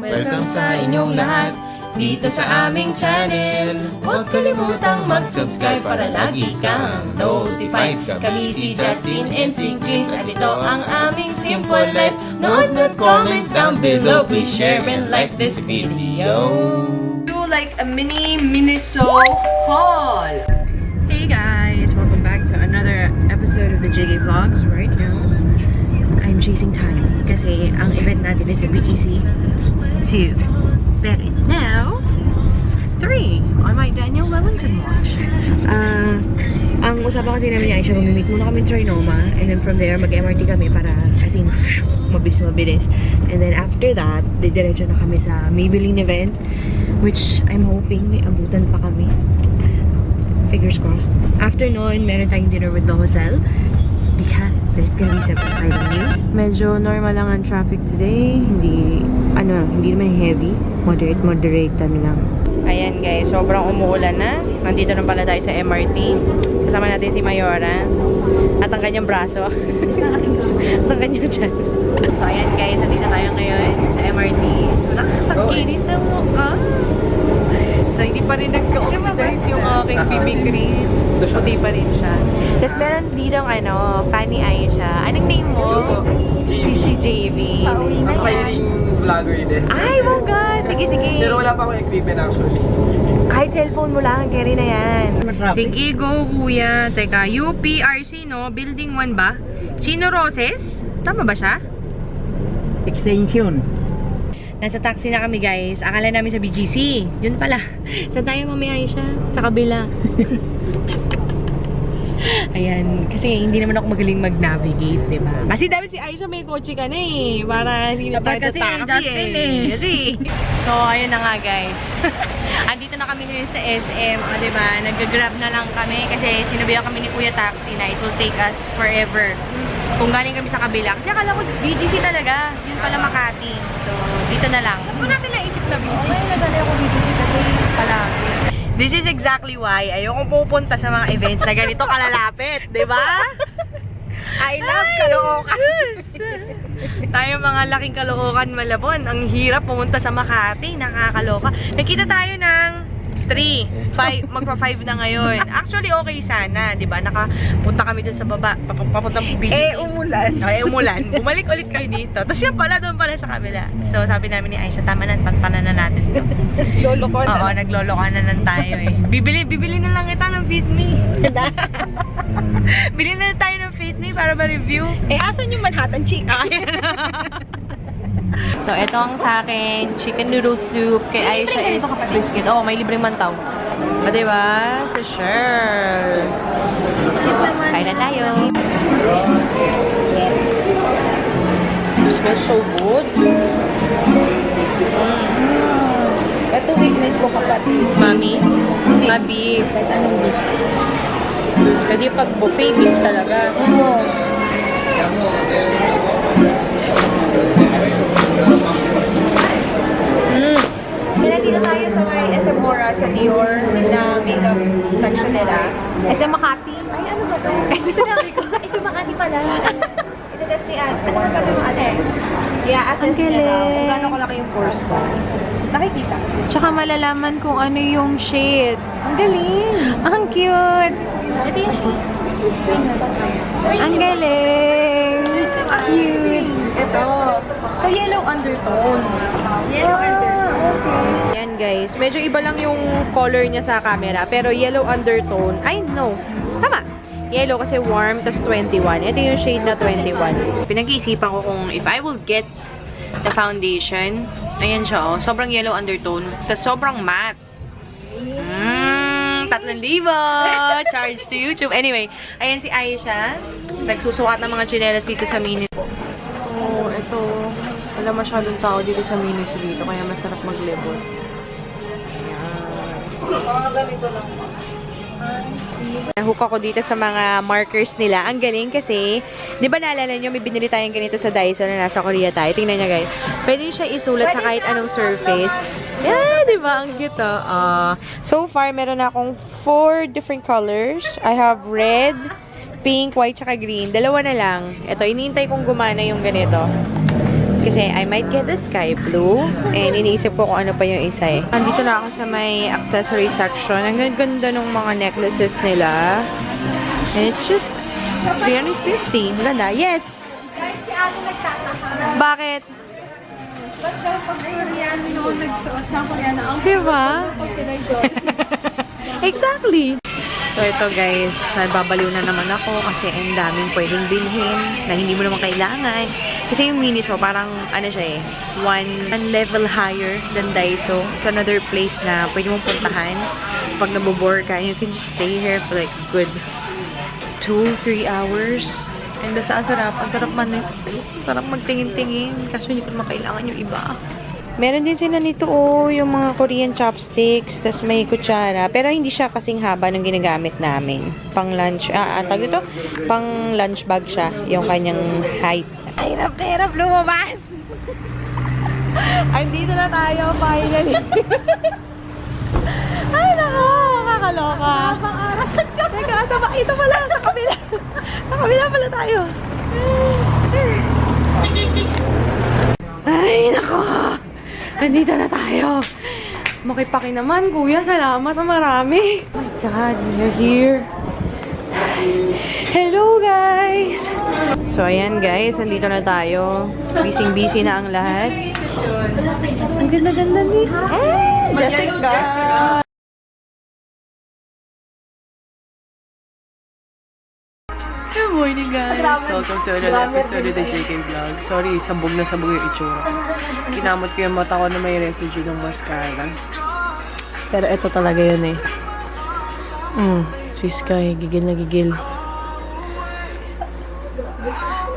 Welcome sa inyong lahat dito sa aming channel. Huwag kalimutang mag-subscribe para lagi kang notified. Kami si Justin and si Chris at ito ang aming Simple Life. Nood at comment down below. Please share and like this video. Do like a mini Miniso haul. Hey guys, welcome back to another episode of the JG Vlogs. Right now, I'm chasing time kasi ang event natin is a BGC 2. But it's now 3 on my Daniel Wellington watch. Ang usapan kasi namin niya ay siya mag-meet muna kami sa Trinoma and then from there mag-MRT kami para as in mabilis. And then after that, didiretso na kami sa Maybelline event which I'm hoping may abutan pa kami. Fingers crossed. After noon, meron tayong dinner with the Hosel because there's gonna be some exciting news. Medyo normal lang ang traffic today. Hindi naman heavy. Moderate lang. Ayan guys, sobrang umuulan na. Nandito na pala tayo sa MRT. Kasama natin si Mayora. At ang kanyang braso. At ang kanyang tiyan. So ayan guys, nandito tayo ngayon sa MRT. Nakakasakinis na mukha. So hindi pa rin nagka-oxidize yung aking BB cream. Puti pa rin siya. Tapos meron dito ang Fanny Aisha. Anong name mo? Si JV. Aspiring vlogger din. Ay, mongga! Sige. Pero wala pa akong equipment actually. Kahit cellphone mo lang, carry na yan. Sige, go kuya. Teka, UPRC, no? Building 1 ba? Chino Roses? Tama ba siya? Extension. Nasa taxi na kami guys. Akala namin sa BGC. Yun pala. Saan tayo mamaya siya? Sa kabila. Ayan. Kasi hindi naman ako magaling mag-navigate, diba? Kasi dapat si Aisha may kotse ka na eh. Para hindi na tayo Kasi taxi Justin eh. Kasi. So, ayun na nga guys. Andito na kami ngayon sa SM. O, diba? Nag-grab na lang kami. Kasi sinabihan kami ni Kuya Taxi na it will take us forever. Kung galing kami sa kabila. Kasi akala ko BGC talaga. Yun pala Makati. So, dito na lang. Ano natin naisip na BGC? Okay, nadali ako BGC kasi palagi. This is exactly why ayokong pupunta sa mga events na ganito kalalapit. Diba? I love Caloocan. Tayo mga laking Caloocan Malabon. Ang hirap pumunta sa Makati. Nakakaloka. Nakita tayo ng 3, 5, magpa-5 na ngayon. Actually, okay sana, di ba? Nakapunta kami dun sa baba, papuntang BGC. Umulan. Bumalik ulit kayo dito. Tapos yan pala, doon pala sa kabila. So, sabi namin ni Aisha, tama na, tantanan na natin ito. Lolokon. Oo, naglolokohan na lang tayo eh. Bibili na lang kita ng Feed Me. Bili na tayo ng Feed Me para ma-review. Asan yung Manhattan Chick? So, ito ang sa akin, chicken noodle soup. Kay Aisha is brisket. Oh, may libreng mantaw. O, diba? So, sure. Kain na tayo. Yes. Smells so good. Ito weakness ko kapatid. Mami? Beef. Kahit anong beef. Kasi pag buffet, beef talaga. Kaya dito tayo sa may SM Mora, sa Dior, na makeup section nila. SM Makati. Ay, ano ba to? SM Makati pala. Ito-test ni Ate. Ano ba gagawin mo, Alex? Yeah, assess niya daw. Kung gano'n kalaki yung pores ko. Nakikita. Tsaka malalaman kung ano yung shade. Ang galing! Ang cute! Ito yung shade. Ang galing! Cute! Ito. So, yellow undertone. Yellow undertone. Yan guys. Medyo iba lang yung color niya sa camera. Pero yellow undertone. Ay, no. Tama. Yellow kasi warm, tas 21. Ito yung shade na 21. Pinag-iisipan ko kung if I will get the foundation. Ayan siya, oh. Sobrang yellow undertone. Tas sobrang matte. 3,000. Charge to YouTube. Anyway, ayan si Aisha. Nagsusukat ng mga chinelas dito sa mini. So, ito. Wala masyadong tao dito sa mini dito. Kaya masarap maglibot. Ayan. Ganito lang. Nahook ako dito sa mga markers nila. Ang galing kasi, di ba naalala nyo, may binili tayong ganito sa Daiso na nasa Korea tayo. Tingnan nyo guys. Pwede siya isulat sa kahit anong surface. Yeah, di ba? Ang cute so far, meron akong 4 different colors. I have red, pink, white, tsaka green. Dalawa na lang. Ito, iniintay kong gumana yung ganito. Kasi I might get the sky blue. And iniisip ko kung ano pa yung isa eh. Andito na ako sa may accessory section. Ang ganda ng mga necklaces nila. And it's just 350. Ganda. Yes! Guys, si Ate nagtataka. Bakit? Ba't daw pag Koreano noon nagsuot siya Koreano? Ang Diba? pag Pinay Jones. Exactly! So ito guys, nababaliw na naman ako kasi ang daming pwedeng bilhin na hindi mo naman kailangan. Kasi yung Miniso, parang ano siya eh, one level higher than Daiso. It's another place na pwede mong puntahan. Pag nabobore ka, you can just stay here for like good 2-3 hours. And basta ang sarap sarap magtingin-tingin kasi hindi ko naman kailangan yung iba. Meron din sila nito yung mga Korean chopsticks, tas may kutsara. Pero hindi siya kasing haba ng ginagamit namin. Pang lunch, tawag ito, pang lunch bag siya, yung kanyang height. Hirap na hirap lumabas! Andito na tayo, finally. Ay, nako, kakaloka. Pang-arasan ka. Teka, ito pala, sa kabila. Sa kabila pala tayo. Ay, nako. Nandito na tayo. Makipaki naman, kuya. Salamat na marami. Oh my God, we're here. Hello, guys! So, ayan, guys. Nandito na tayo. Busy-busy na ang lahat. Ang ganda-ganda ni Jessica! Good morning, guys! Welcome to another episode of the JK Vlog. Sorry, sabog na sabog yung itsura. Kinamot ko yung mata ko na may residue ng mascara. Pero ito talaga yun eh. Si Sky, gigil na gigil.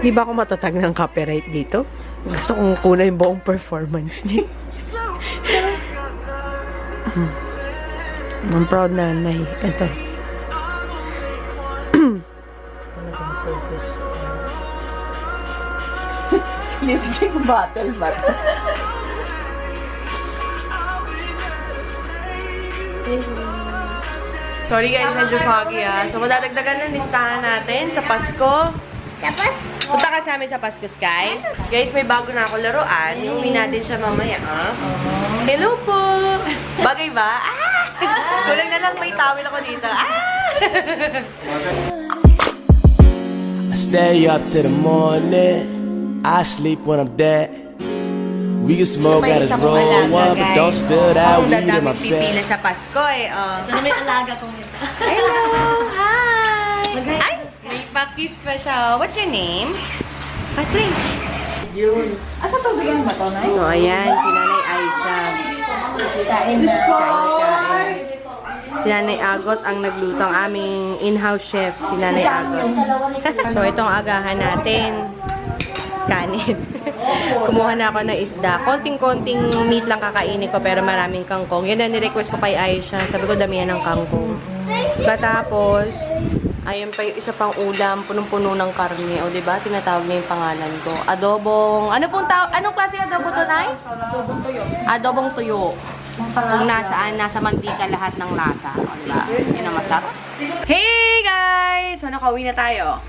Di ba ako matatag ng copyright dito? Gusto kong kuna yung buong performance niya. I'm proud nanay. Ito. Lipstick battle ba? Sorry guys, medyo foggy So, madadagdagan ng listahan natin sa Pasko. Sa Pasko. Punta ka sa amin sa Pasko, Sky. Guys, may bago na ako laruan. Iuwi natin siya mamaya, Hello po! Bagay ba? Kulang na lang may towel ako dito. I stay up till the morning. I sleep when I'm dead. We can smoke at a zone one, but don't spill that weed in my pipila bed. sa Pasko May alaga kong isa. Hello! Hi! Ay! May pa-kiss pa siya. What's your name? Patrice. Asa to bigyan ba to, Nay? So, ayan. Si Nanay Aisha. Kain na. Kain. Si Nanay Agot ang nagluto, ang aming in-house chef. Si Nanay Agot. So, itong agahan natin. Kanin. Kumuha na ako ng isda. Konting-konting meat lang kakainin ko pero maraming kangkong. Yun na ni-request ko kay Aisha. Sabi ko damihan ng kangkong. Katapos, ayun pa yung isa pang ulam, punong-puno ng karne. O diba, tinatawag niya yung pangalan ko. Adobong, anong klase adobo to, Nay? Adobong tuyo. Adobong tuyo. Kung nasaan, nasa mantika lahat ng lasa. O diba? Yun ang masarap. Hey guys! So, nakauwi na tayo.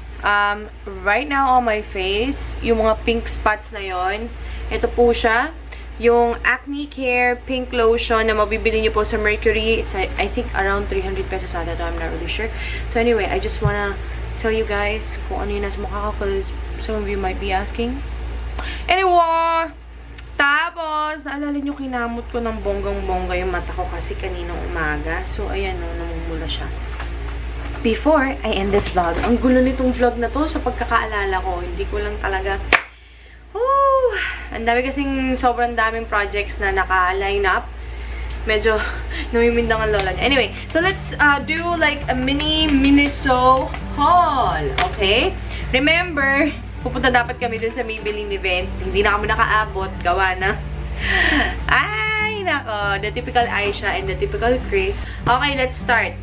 Right now on my face, yung mga pink spots na yon, ito po siya. Yung Acne Care Pink Lotion na mabibili niyo po sa Mercury. It's, I think, around 300 pesos ata to. I'm not really sure. So anyway, I just wanna tell you guys kung ano yung nasa mukha ko because some of you might be asking. Anyway, tapos, naalala nyo, kinamot ko ng bonggang-bongga yung mata ko kasi kaninang umaga. So, ayan o, namumula siya. Before I end this vlog, ang gulo nitong vlog na to sa pagkakaalala ko. Hindi ko lang talaga... Ang dami kasing sobrang daming projects na naka-line up. Medyo namimindang ang lola niya. Anyway, so let's do like a mini Miniso haul. Okay? Remember, pupunta dapat kami dun sa Maybelline event. Hindi na kami nakaabot. Gawa na. Ay, nako. The typical Aisha and the typical Chris. Okay, let's start.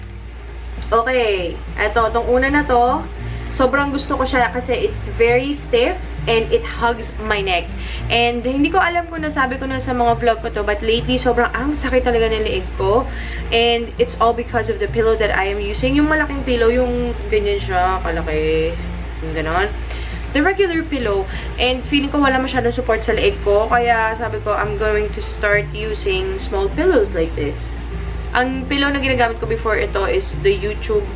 Okay, eto, tong una na to, sobrang gusto ko siya kasi it's very stiff and it hugs my neck. And hindi ko alam kung nasabi ko na sa mga vlog ko to, but lately, sobrang sakit talaga ng leeg ko. And it's all because of the pillow that I am using. Yung malaking pillow, yung ganyan siya, kalaki, yung ganon. the regular pillow. And feeling ko wala masyadong support sa leeg ko. Kaya sabi ko, I'm going to start using small pillows like this. Ang pillow na ginagamit ko before ito is the YouTube,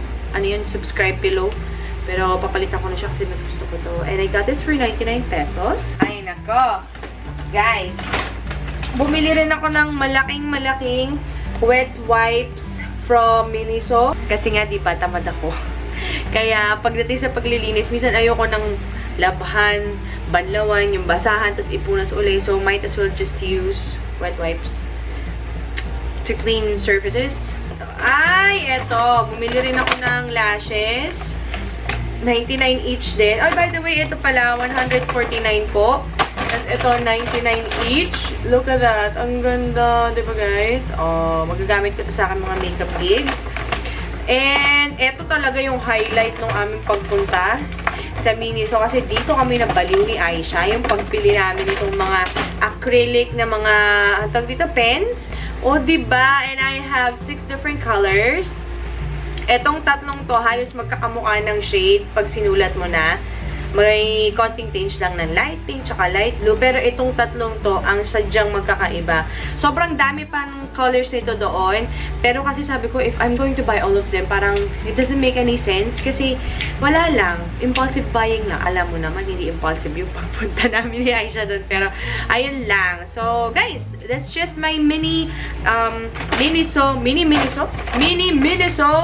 subscribe pillow. Pero papalitan ko na siya kasi mas gusto ko to. And I got this for 99 pesos. Ay nako. Guys, bumili rin ako ng malaking wet wipes from Miniso. Kasi nga, di ba, tamad ako. Kaya, pagdating sa paglilinis, minsan ayoko ng labhan, banlawan, yung basahan, tapos ipunas uli. So, might as well just use wet wipes to clean surfaces. Ay, eto. Bumili rin ako ng lashes. 99 each din. Oh, by the way, ito pala, 149 po. Tapos ito, 99 each. Look at that. Ang ganda. Diba, guys? Oh, magagamit ko ito sa akin mga makeup gigs. And, ito talaga yung highlight ng aming pagpunta sa Miniso. Kasi dito kami nabaliw ni Aisha. Yung pagpili namin itong mga acrylic na mga, tawag dito, pens. O, diba? And I have 6 different colors. Etong tatlong to, halos magkakamukha ng shade pag sinulat mo na. May konting tinge lang ng light pink tsaka light blue. Pero itong tatlong to, ang sadyang magkakaiba. Sobrang dami pa ng colors nito doon. Pero kasi sabi ko, if I'm going to buy all of them, parang it doesn't make any sense. Kasi wala lang. Impulsive buying lang. Alam mo naman, hindi impulsive yung pagpunta namin ni Aisha doon. Pero ayun lang. So, guys, that's just my mini Miniso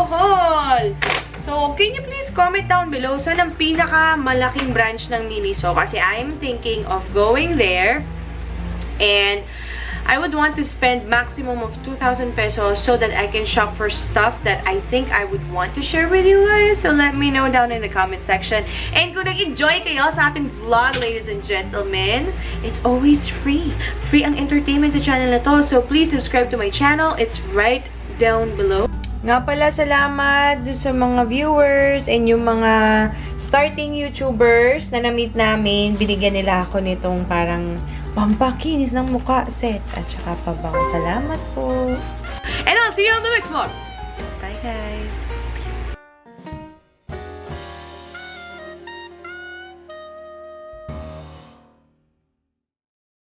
haul. So, can you please comment down below saan ang pinaka-malaking branch ng Miniso? Kasi I'm thinking of going there. And I would want to spend maximum of 2,000 pesos so that I can shop for stuff that I think I would want to share with you guys. So, let me know down in the comment section. And kung nag-enjoy kayo sa ating vlog, ladies and gentlemen, it's always free. Free ang entertainment sa channel na to. So, please subscribe to my channel. It's right down below. Nga pala, salamat sa mga viewers and yung mga starting YouTubers na na-meet namin. Binigyan nila ako nitong parang pampakinis ng mukha set at saka pabango. Salamat po. And I'll see you on the next vlog. Bye, guys.